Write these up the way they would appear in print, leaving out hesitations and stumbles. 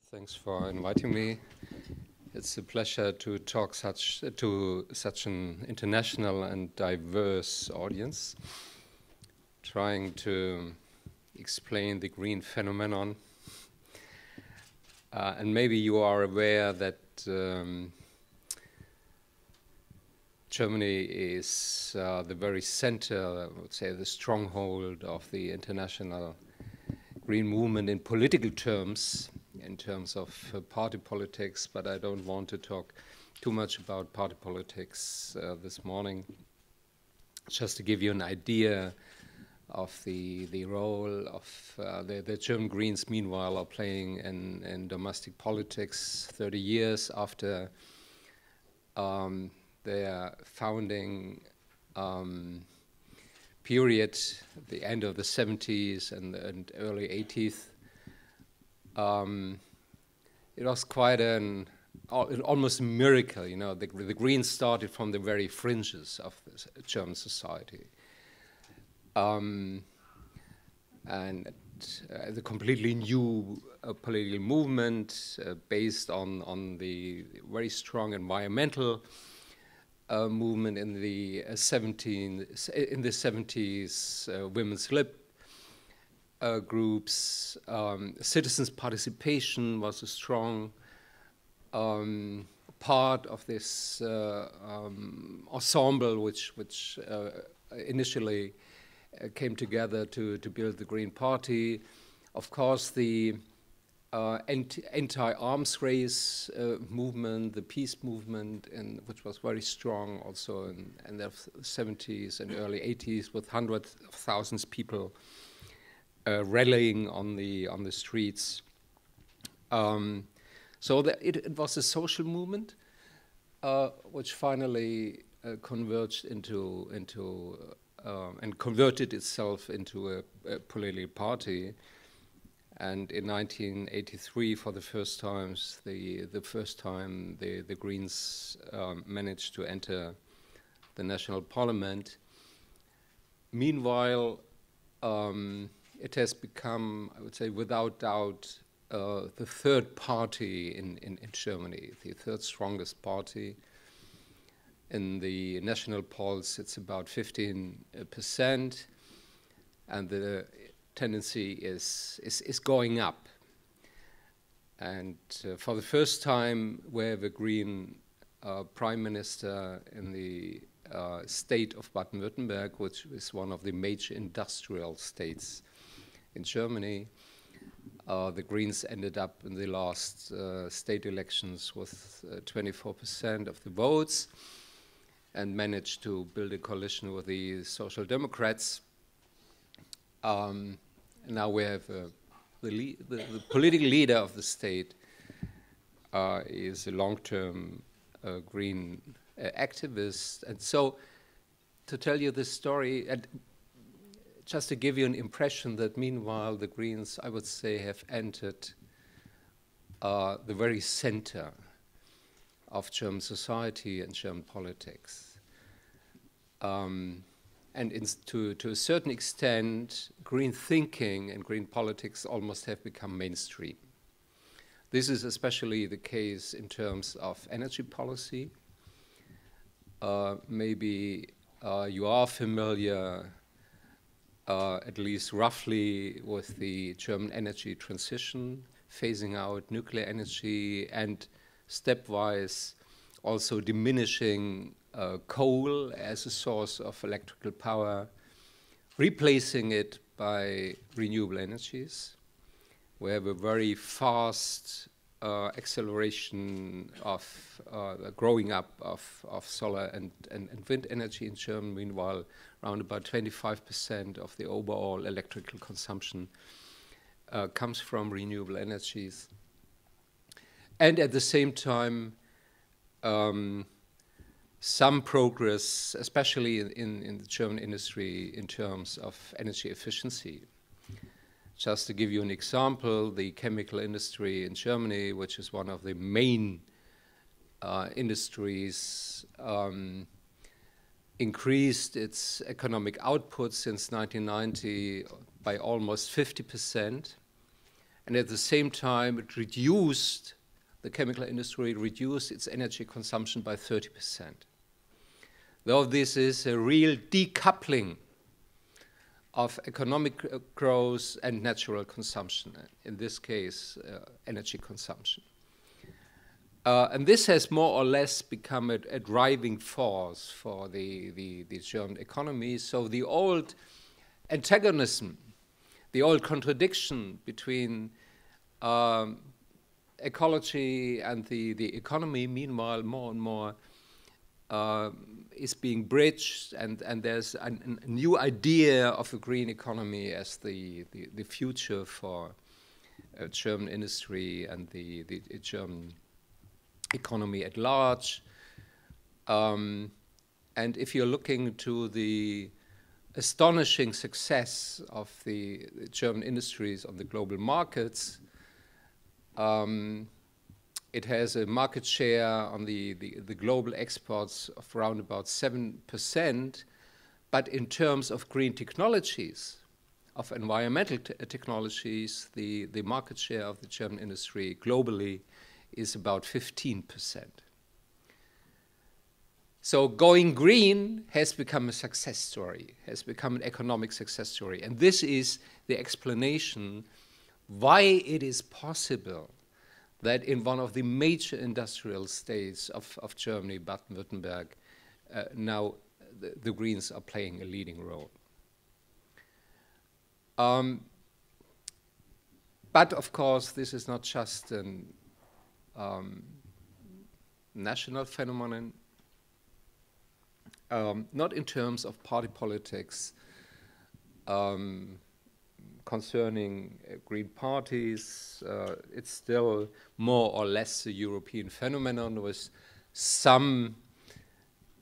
Thanks for inviting me. It's a pleasure to talk to such an international and diverse audience, trying to explain the green phenomenon. And maybe you are aware that Germany is the very center, I would say, the stronghold of the international green movement in political terms, in terms of party politics, but I don't want to talk too much about party politics this morning. Just to give you an idea of the role of the German Greens, meanwhile, are playing in domestic politics 30 years after their founding period, the end of the 70s and early 80s. It was quite almost a miracle, you know. The Greens started from the very fringes of German society. And the completely new political movement based on the very strong environmental movement in the 70s, women's lib groups, citizens' participation was a strong part of this ensemble, which initially came together to build the Green Party. Of course, the anti-arms race movement, the peace movement, which was very strong also in the 70s and early 80s, with hundreds of thousands of people rallying on the streets. So it was a social movement which finally converged into and converted itself into a political party. And in 1983, for the first time, the Greens managed to enter the national parliament. Meanwhile, it has become, I would say, without doubt, the third party in Germany, the third strongest party. In the national polls, it's about 15%, and the tendency is going up. And for the first time, we have a Green prime minister in the state of Baden-Württemberg, which is one of the major industrial states in Germany. The Greens ended up in the last state elections with 24% of the votes and managed to build a coalition with the Social Democrats. Now we have the political leader of the state is a long-term Green activist. And so, to tell you this story, and just to give you an impression that meanwhile the Greens, I would say, have entered the very center of German society and German politics. And to a certain extent, green thinking and green politics almost have become mainstream. This is especially the case in terms of energy policy. Maybe you are familiar, at least roughly, with the German energy transition, phasing out nuclear energy and stepwise also diminishing coal as a source of electrical power, replacing it by renewable energies. We have a very fast acceleration of the growing up of solar and wind energy in Germany. Meanwhile, around about 25% of the overall electrical consumption comes from renewable energies. And at the same time, some progress, especially in the German industry, in terms of energy efficiency. Just to give you an example, the chemical industry in Germany, which is one of the main industries, increased its economic output since 1990 by almost 50%, And at the same time, the chemical industry reduced its energy consumption by 30%. Though this is a real decoupling of economic growth and natural consumption, in this case, energy consumption. And this has more or less become a driving force for the German economy. So the old antagonism, the old contradiction between ecology and the economy, meanwhile, more and more is being bridged, and there's a new idea of a green economy as the future for German industry and the German economy at large. And if you're looking to the astonishing success of the German industries on the global markets, it has a market share on the global exports of around about 7%, but in terms of green technologies, of environmental technologies, the market share of the German industry globally is about 15%. So going green has become a success story, has become an economic success story. And this is the explanation why it is possible that in one of the major industrial states of Germany, Baden-Württemberg, now the Greens are playing a leading role. But of course, this is not just a national phenomenon, not in terms of party politics, concerning green parties. It's still more or less a European phenomenon with some,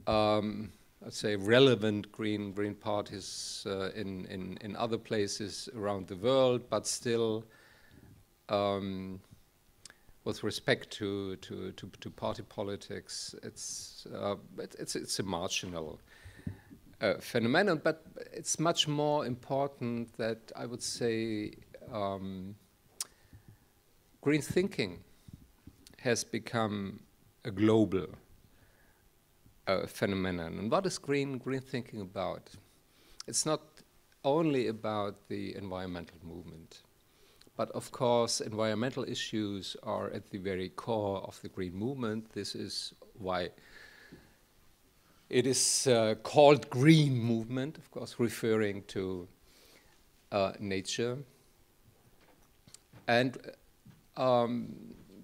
let's say, relevant green parties in other places around the world, but still, with respect to party politics, it's a marginal phenomenon, but it's much more important that I would say green thinking has become a global phenomenon. And what is green thinking about? It's not only about the environmental movement, but of course environmental issues are at the very core of the green movement. This is why it is called green movement, of course, referring to nature. And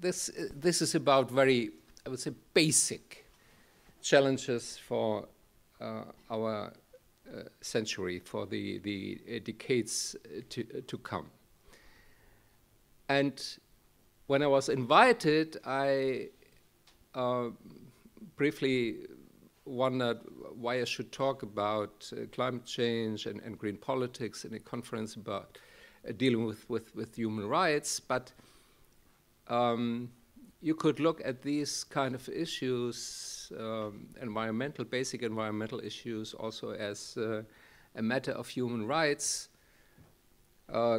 this is about very, I would say, basic challenges for our century, for the decades to come. And when I was invited, I briefly wondered why I should talk about climate change and green politics in a conference about dealing with human rights. But you could look at these kind of issues, basic environmental issues, also as a matter of human rights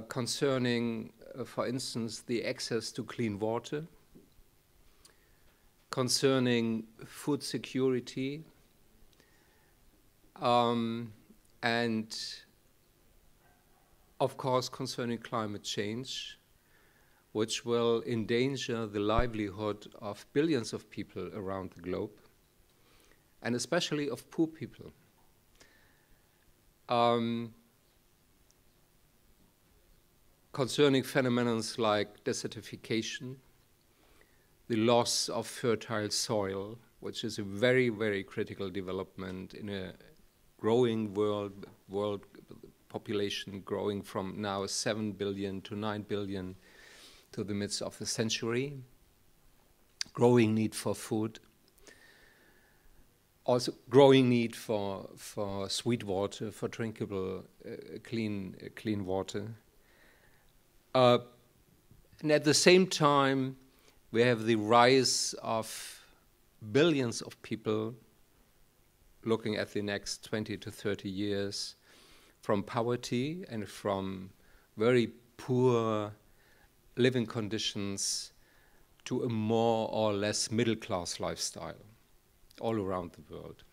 concerning, for instance, the access to clean water, concerning food security, and of course concerning climate change, which will endanger the livelihood of billions of people around the globe, and especially of poor people. Concerning phenomena like desertification, the loss of fertile soil, which is a very, very critical development in a growing world population growing from now 7 billion to 9 billion to the midst of the century, growing need for food, also growing need for sweet water, for drinkable clean water. And at the same time, we have the rise of billions of people looking at the next 20 to 30 years from poverty and from very poor living conditions to a more or less middle-class lifestyle all around the world,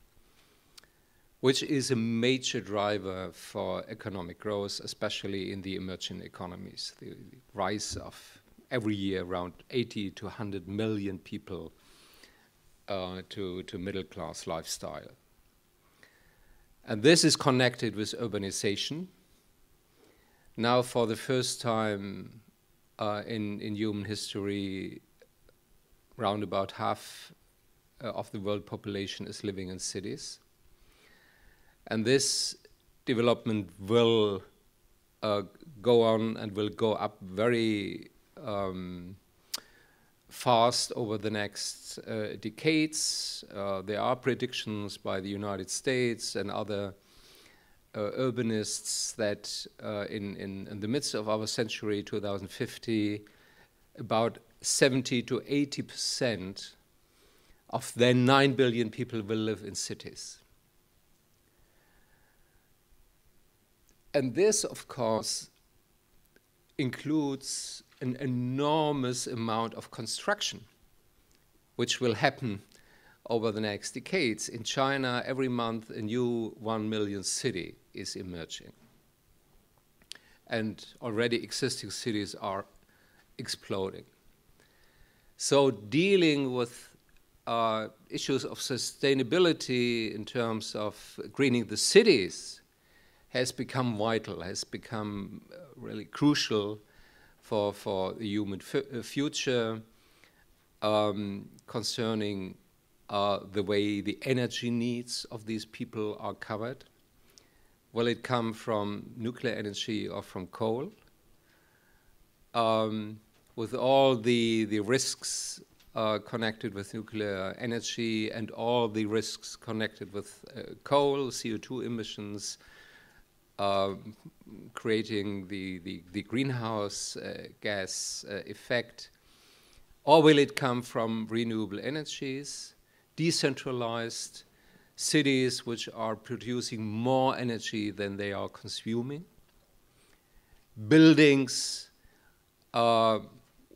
which is a major driver for economic growth, especially in the emerging economies. The rise of every year around 80 to 100 million people to middle-class lifestyle. And this is connected with urbanization. Now, for the first time in human history, round about half of the world population is living in cities. And this development will go on and will go up very fast over the next decades. There are predictions by the United States and other urbanists that in the midst of our century, 2050, about 70 to 80% of then 9 billion people will live in cities. And this, of course, includes an enormous amount of construction, which will happen over the next decades. In China, every month, a new 1 million city is emerging. And already existing cities are exploding. So dealing with issues of sustainability in terms of greening the cities has become vital, has become really crucial for the human future, concerning the way the energy needs of these people are covered. Will it come from nuclear energy or from coal? With all the risks connected with nuclear energy and all the risks connected with coal, CO2 emissions, creating the greenhouse gas effect, or will it come from renewable energies, decentralized cities which are producing more energy than they are consuming, buildings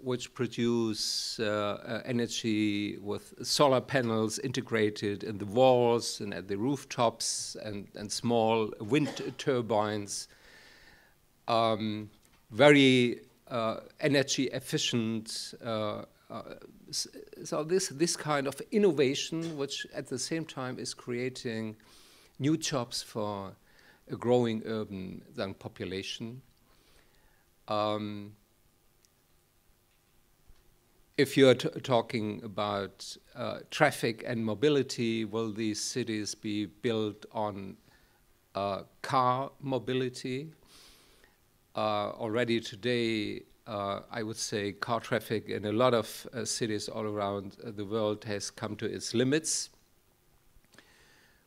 which produce energy with solar panels integrated in the walls and at the rooftops and small wind turbines, very energy efficient. So this kind of innovation, which at the same time is creating new jobs for a growing urban population. If you're talking about traffic and mobility, will these cities be built on car mobility? Already today, I would say car traffic in a lot of cities all around the world has come to its limits,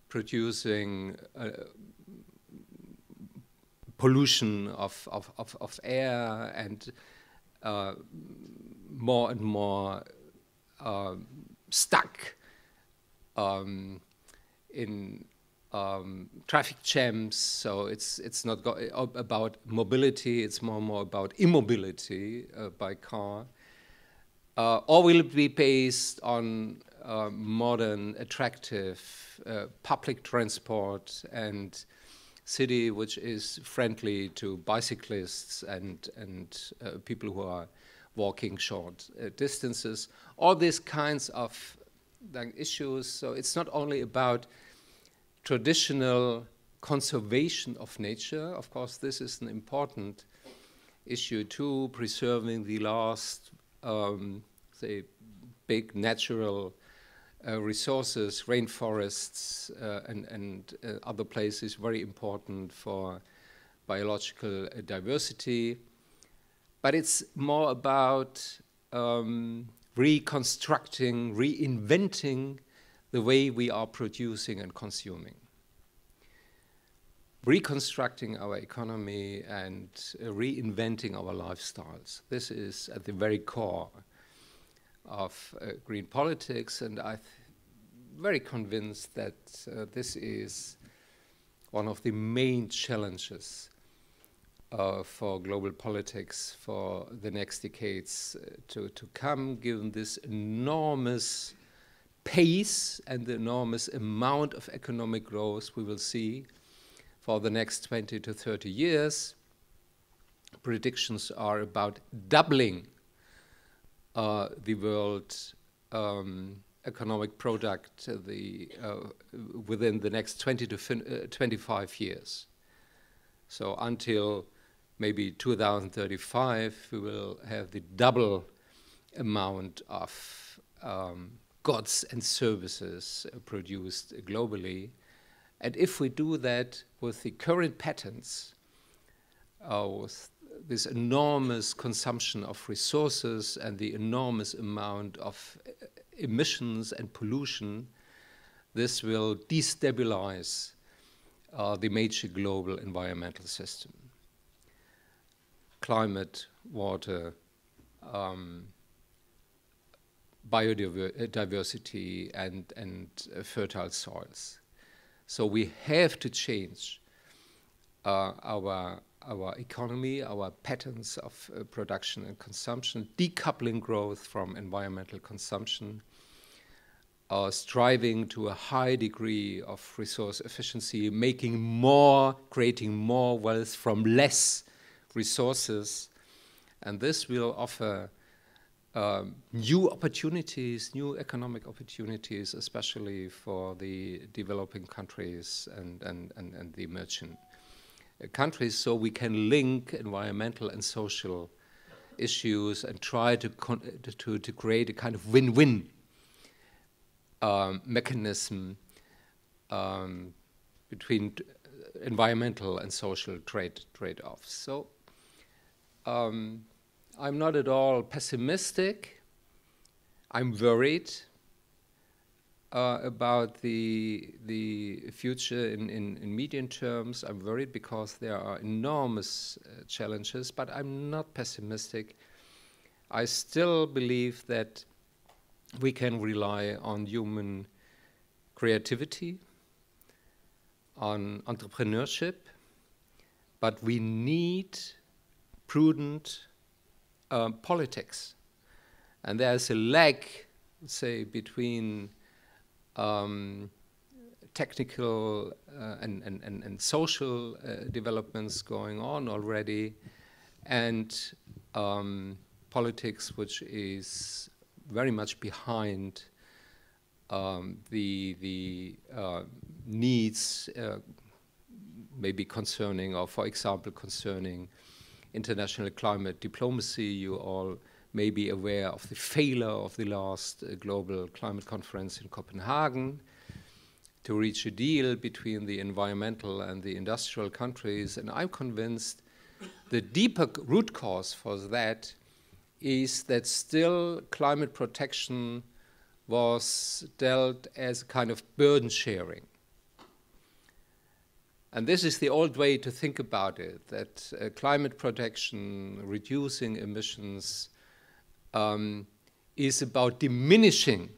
producing pollution of air and more and more stuck in traffic jams. So it's not about mobility, it's more and more about immobility by car. Or will it be based on modern, attractive public transport and city which is friendly to bicyclists and people who are walking short distances, all these kinds of issues. So it's not only about traditional conservation of nature. Of course, this is an important issue too, preserving the last, say, big natural resources, rainforests and other places, very important for biological diversity. But it's more about reconstructing, reinventing the way we are producing and consuming. Reconstructing our economy and reinventing our lifestyles. This is at the very core of green politics, and I'm very convinced that this is one of the main challenges for global politics for the next decades to come, given this enormous pace and the enormous amount of economic growth we will see for the next 20 to 30 years. Predictions are about doubling the world economic product within the next 20 to 25 years. So until maybe 2035, we will have the double amount of goods and services produced globally. And if we do that with the current patterns, with this enormous consumption of resources and the enormous amount of emissions and pollution, this will destabilize the major global environmental system. Climate, water, biodiversity, and fertile soils. So we have to change our economy, our patterns of production and consumption, decoupling growth from environmental consumption, striving to a high degree of resource efficiency, making more, creating more wealth from less resources. And this will offer new opportunities, new economic opportunities, especially for the developing countries and the emerging countries, so we can link environmental and social issues and try to create a kind of win-win mechanism between environmental and social trade-offs. So I'm not at all pessimistic. I'm worried about the future in medium terms. I'm worried because there are enormous challenges, but I'm not pessimistic. I still believe that we can rely on human creativity, on entrepreneurship, but we need prudent politics. And there's a lag, say, between technical and social developments going on already, and politics which is very much behind the needs maybe concerning, or for example concerning, international climate diplomacy. You all may be aware of the failure of the last global climate conference in Copenhagen to reach a deal between the environmental and the industrial countries. And I'm convinced the deeper root cause for that is that still climate protection was dealt as a kind of burden sharing. And this is the old way to think about it, that climate protection, reducing emissions, is about diminishing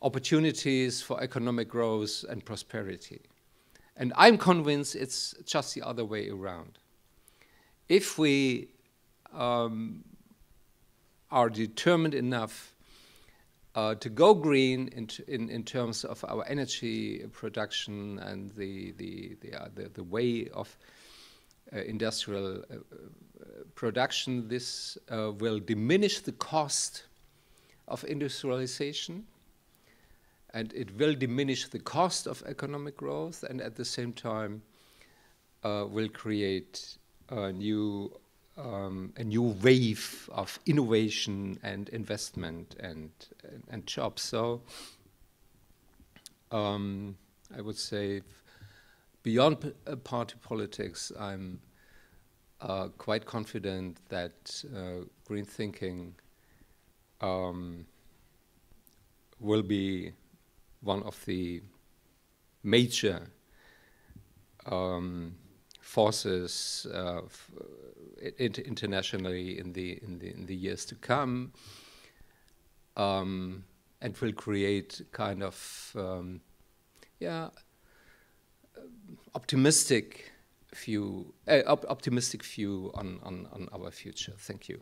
opportunities for economic growth and prosperity. And I'm convinced it's just the other way around. If we are determined enough to go green in terms of our energy production and the way of industrial production, this will diminish the cost of industrialization, and it will diminish the cost of economic growth, and at the same time will create a new wave of innovation and investment and jobs. So I would say beyond party politics, I'm quite confident that green thinking will be one of the major forces internationally in the years to come, and will create kind of optimistic optimistic view on our future. Thank you.